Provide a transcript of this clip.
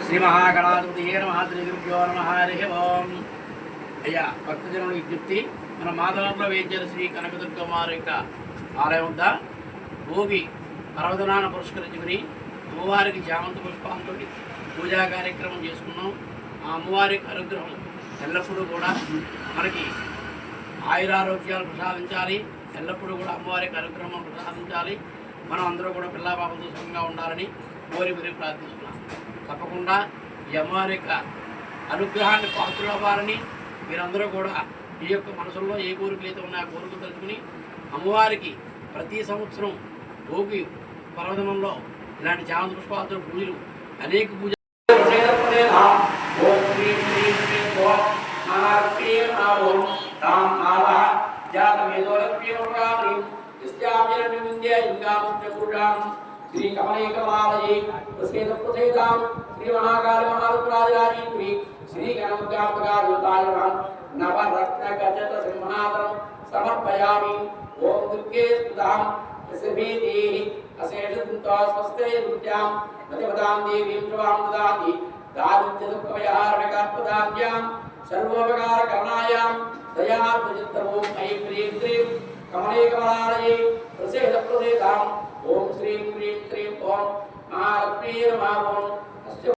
శ్రీ మహాగణాధిపతియే నమః శ్రీ గురుభ్యో నమః హరి ఓం. అయ్యా భక్తజనుల విజ్ఞప్తి, మన మాధవంలో వేయించిన శ్రీ కనకదుర్గమ్మ యొక్క ఆలయం వద్ద భోగి పర్వదినాన్ని పురస్కరించుకుని అమ్మవారికి జామంతి పుష్పాలతో పూజా కార్యక్రమం చేసుకున్నాం. ఆ అమ్మవారి అనుగ్రహం ఎల్లప్పుడూ కూడా మనకి ఆయురారోగ్యాలు ప్రసాదించాలి. ఎల్లప్పుడూ కూడా అమ్మవారికి అనుగ్రహం ప్రసాదించాలి. మనం అందరూ కూడా పిల్లాపాపంతో సుఖంగా ఉండాలని కోరి మరీ ప్రార్థిస్తున్నాం. తప్పకుండా ఈ అమ్మవారి యొక్క అనుగ్రహాన్ని పాత్రలవ్వాలని మీరందరూ కూడా ఈ యొక్క మనసులో ఏ కోరికలు అయితే ఉన్నాయో ఆ కోరికలు తెలుసుకుని అమ్మవారికి ప్రతి సంవత్సరం భోగి పర్వదినంలో ఇలాంటి జామంతి పుష్పాలతో పూజలు అనేక పూజలు श्री कमलेकमालये प्रसेद प्रसेदां श्री महाकाल महारुद्राजराजेश्वरी श्री गणपत्यापगारुताय नवरत्न गजत सिंहासनं समर्पयामि। ओम दुर्गे स्तुतां सभेति अशेषदन्तो स्वस्ते नृत्यां मतिपदां देवीं प्रवां ददाति दारिद्र्यदुःखभयहारणकात्पदाभ्यां सर्वोपकारकरणायां दयार्द्रचित्तमो मयि प्रियं श्रीं कमलेकमालये प्रसेद प्रसेदां ओम श्रीं ह्रीं क्रीं ओम महालक्ष्मी नमः।